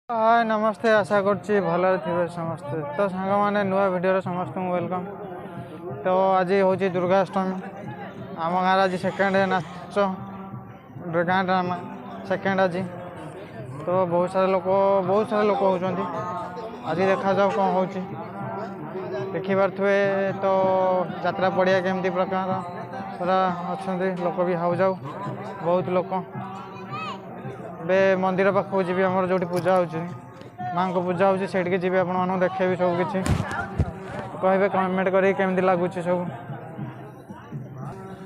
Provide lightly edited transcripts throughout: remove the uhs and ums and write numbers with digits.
हाय नमस्ते आशा करछि भलरे थिबे समस्ते तो सांग माने नुआ वीडियो समस्त वेलकम। तो आज हूँ दुर्गाष्टमी आम गाँव आज सेकेंड नाच गाँ ड्रामा सेकेंड आज तो बहुत सारे लोक होती आज देखा जाओ कौन हो देखिपे तो यात्रा पड़िया केमती प्रकार पूरा अच्छा लोक भी हाउ जाऊ बहुत लोक बे मंदिर पाखक जी आम जो पूजा हो माँ को पूजा हो जी आप देखेबी सब किसी कहे कमेंट कर केमती लगुच सब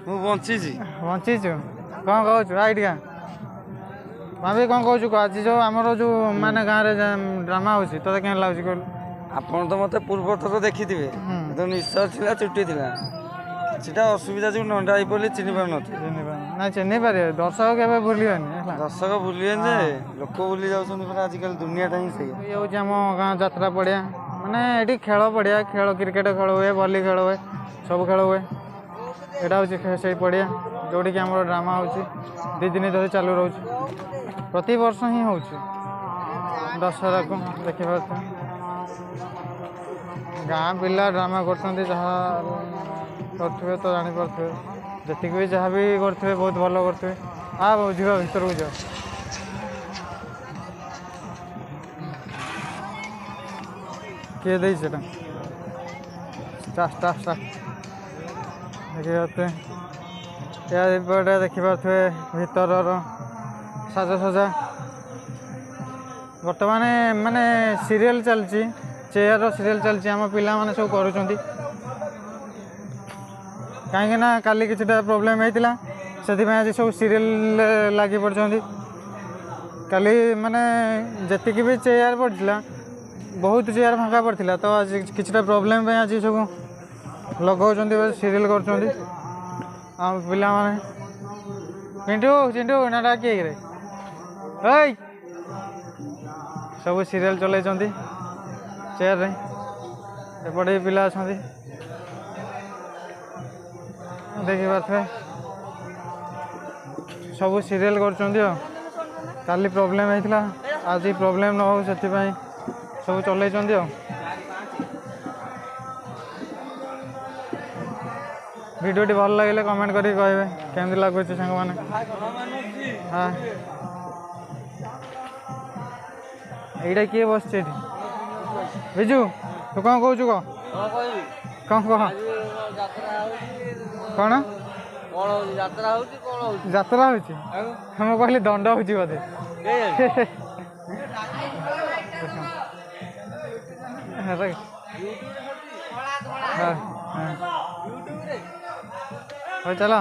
बंची कौन कहूँ आइडिया भाभी कौन कहूँ आज जो आमर जो माने गाँव में ड्रामा हो क्या लगुच कहलु आपन तो मत पूर्व थर देखी थे तो निश्चय था चुट्टी था किसी असुविधा जो नंढा हो पड़े चिन्ह पार ना चिन्ह पारे दर्शक के भूलिए दर्शक भूलिए जे लोक भूली जाऊँ आजिकल दुनियाटा ही सही ये हूँ आम गाँ यात्रा पड़िया माने ये खेल पड़िया खेल क्रिकेट खेल हुए भली खेल हुए सब खेल हुए यहाँ हूँ से पड़िया जोड़ी आम ड्रामा हो 2 दिन धरी चालू रोच प्रति वर्ष ही हो दशहरा को देखिए गाँ पिला ड्रामा करते करे तो जापे जी भी जहाँ भी करे बहुत भल करे हाँ जा भर को जाओ किए दे देखिए देखिपे भर साजसजा बर्तमान माने सीरियल चलती चेयर सीरियल चलती आम पिला माने सब करुँच कहीं काली कि प्रोब्लेम होता से आज सब सीरियल लगी पड़ते काली माने जी भी चेयर पड़ा बहुत चेयर फाँका पड़ा तो आज कि प्रोब्लेम आज सब लगाऊँ सीरियल कर पिला माने चिंटू चिंटू ना किए सब सीरियल चल चेयर रे एपटे पिला अच्छा देखिपे सब सीरियल कर काली प्रोब्लेम होता आज प्रोब्लेम न हो सब चल भिडियोटी भल लगे कमेंट करें कहे केमती लगुच सांग मैंने हाँ यहीटा किए बस बिजू तू कौन कहू कह कौन कह कौन यात्रा हो कहली दंड हो बोधे हो चल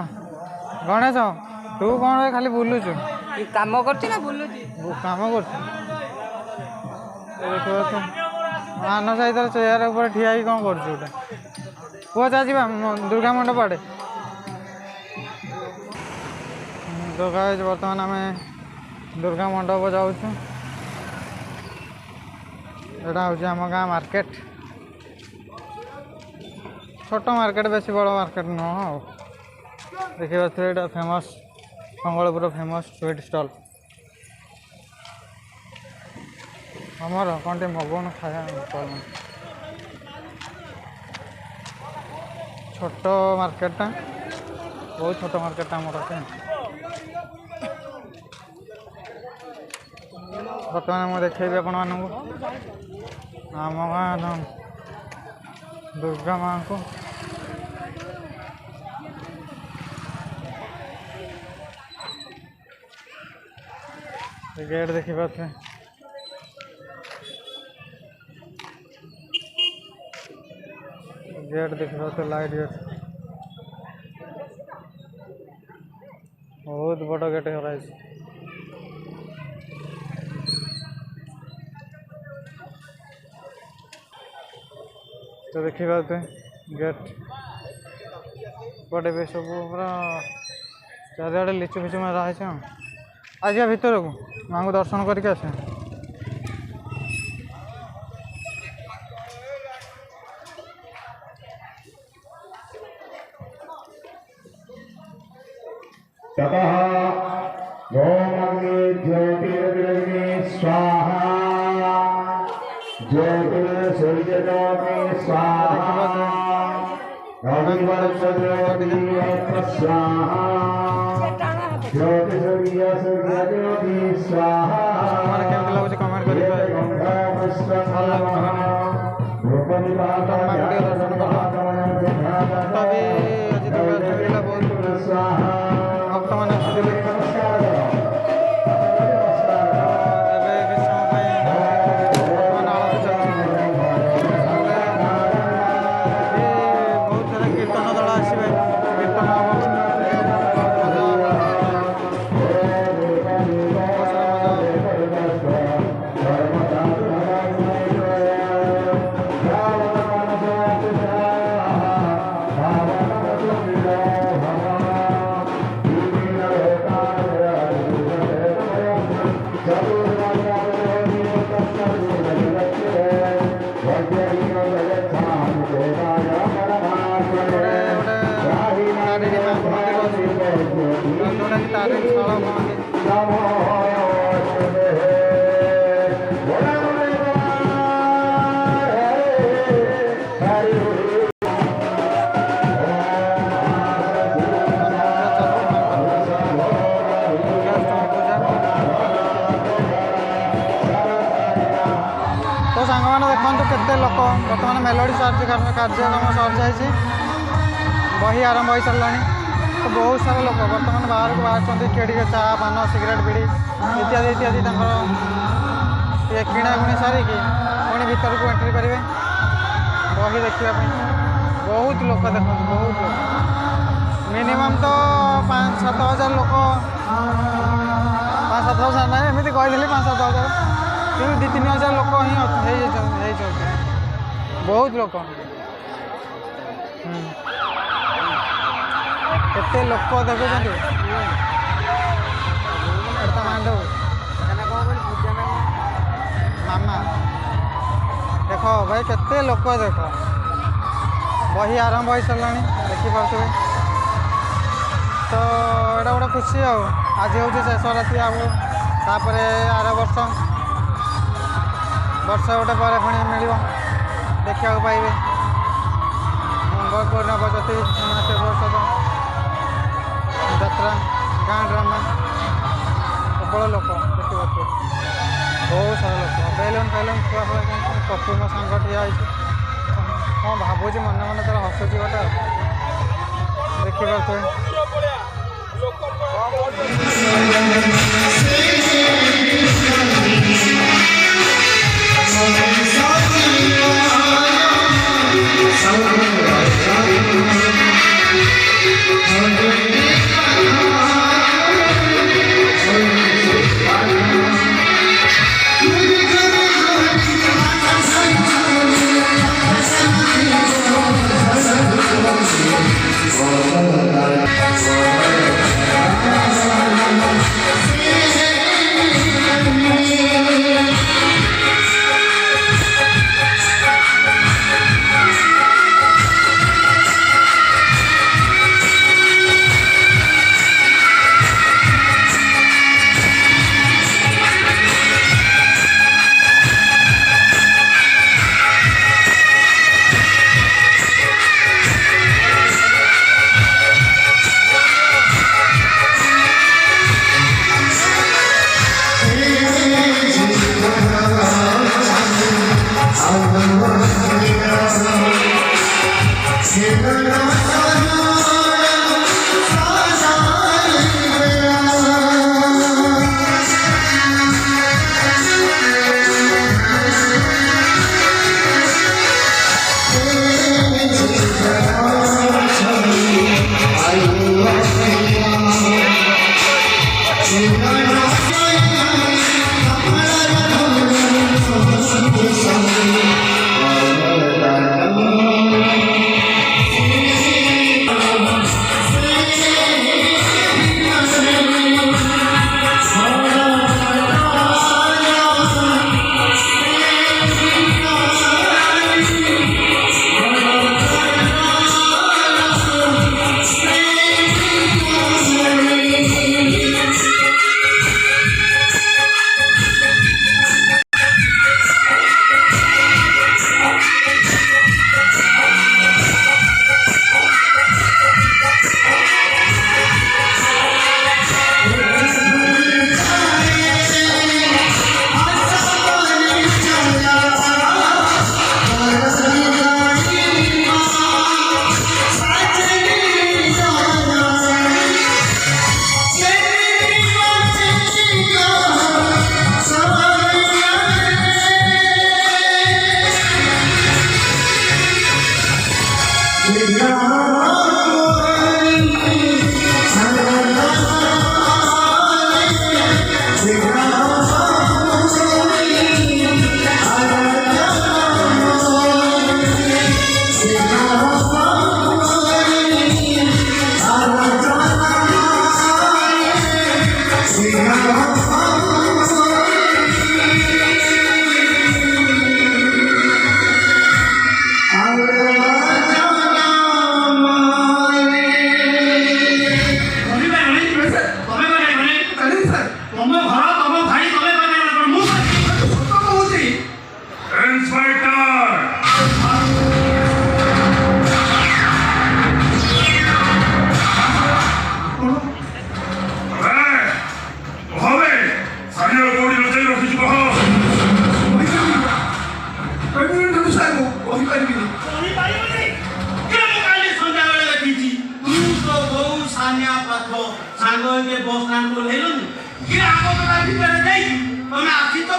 गणेश तू कौन खाली बुलुचु काम कर काम कर मान सहित चेयर ऊपर ठिया कौन कर पुआ जा दुर्गा मंडप आड़े तो गाइस बर्तमान आम दुर्गा मंडप जाऊँ यहाँ हूँ आम गाँ मार्केट छोट मार्केट बेसी बड़ मार्केट नुह देखिए यहाँ famous Mangalpur famous sweet stall हमर कौन मगन खाया छोट मार्केटा बहुत छोट मार्केट आम बर्तमान मुझे देखेबी आपण मानक आम गाँ दुर्गा माँ को गेट देखिपे गेट देखिपे लाइट गेट बहुत बड़ गेट कराई तो देखिए गेट पटे भी सब पूरा चारिड़े लिचु फिचु मारा है आज भितर को माँ को दर्शन करके आसे ततः ओम अग्नि ज्योतिर्ग्नि स्वाहा ମାନେ କେମିତି ଲାଗୁଛି କମେଣ୍ଟ କରିବେ। ଭଲ ଲାଗୁଛି ମାନେ ମାଙ୍କୁ ଟିକେ ଦର୍ଶନ କଲ। ତଥାପି ଆଜି ଦୁର୍ଗାଷ୍ଟମୀ ବହୁତ ଭକ୍ତମାନେ ଆସିଥିଲେ। ଏବେ କିଛି ସମୟ ପାଇଁ ବର୍ତ୍ତମାନ ଆଳତି ଚାଲିଛି। ବହୁତ ସାରା କୀର୍ତ୍ତନ ଦଳ ଆସିବେ, କୀର୍ତ୍ତନ ହବ। तारिणी शाला कहती। तो सांग मैंने देखते केते लोक बर्तमान मेलोडी कार्यक्रम सरी बही आरंभ हो सारा तो बहुत सारा लोक बर्तमान बाहर को बाहर किए चा पान सिगरेट बीड़ी इत्यादि इत्यादि ये किणाकुणी सारिकी पुणी भर को एंट्री करेंगे बही देखापी बहुत लोक देखते बहुत लोग मिनिमम तो 5-7 हज़ार लोक 5-7 हज़ार ना एमती कही 5-7 हज़ार कि 2-3 हज़ार लोक ही बहुत लोक केते लोक देखुं मामा देख भाई केते लोक देख बही आरंभ हो सारा देखिपे तो यहाँ गोटे खुशी आज हूँ शेष राति आपर आर वर्ष गोटे पर पुणी मिल देखा पाइबे मंगलपुर नवज्योति वर्ष यात्रा गाँ ड्रामा प्रबल लोक देखा बहुत सारा लोक बेलून फेलून छुआ फुआ पप्पू मो सांग ठिया हाँ भावुँ मन मन तार हसुची गोटे देखिपे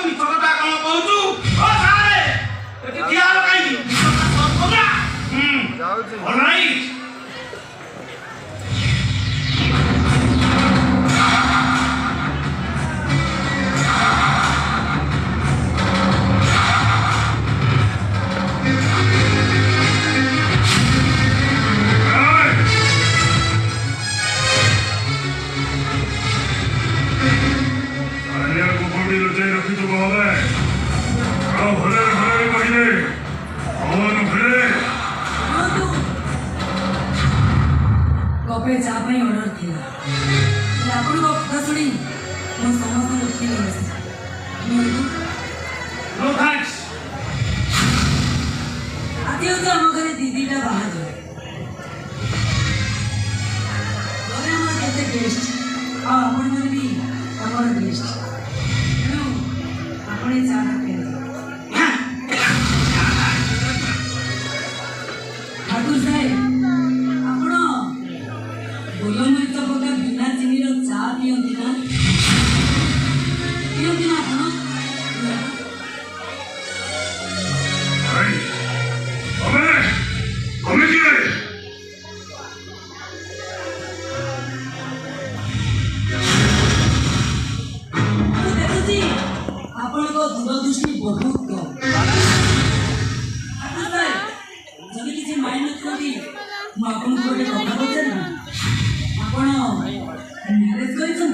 ମିଛ କଥା କଣ କହୁଛୁ? ଓ ସାରେ ଏଠି ଠିଆ ହେଲ କାହିଁକି? ମିଛ କଥା ସତ ନା? ଭଲ ନାହିଁ। कपड़े जापाई ऑर्डर थिला आपण को कथा सुनी मो समस्त उठी गयस नो थैंक्स। आदियो तो हम घरे दीदीटा बाहर गए घरे हम केते गेस्ट आ आपण मन भी हमर गेस्ट नो आपणे चाहा पे ठाकुर साहेब गोलमरिच पका बिना चीनी चा पियंती ना आपण आपण को दूरदृष्टि बहुत कम जब किसी माइंड नथी मु आपण को गोटे कथा पचारि आपण मैरेज करिछन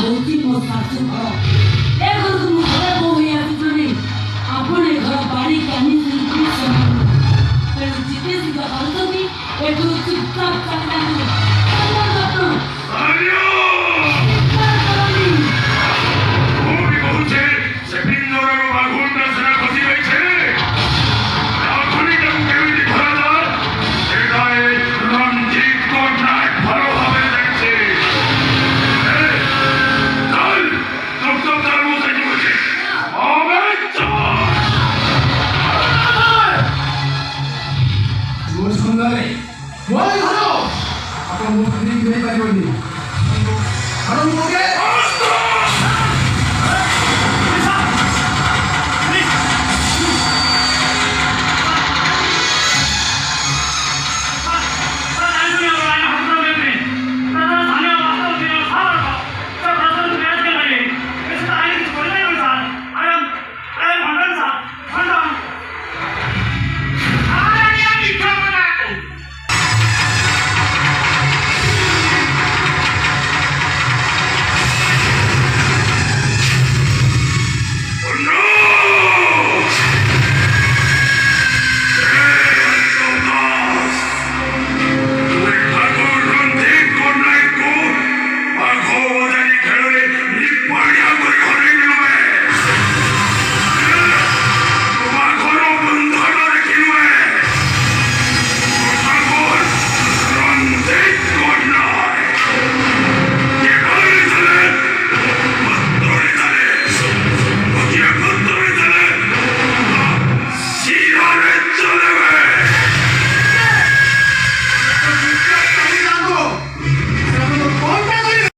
होती मो सासू घर ए घर को घरे बोई आसी आपण ए घर बाड़ी कानी सिंपली समान तेणु जिते सीधा करछती एठु चुपचाप चलना ଆପଣ ମୁଁ ଫ୍ରି ହେଇପାରିବନି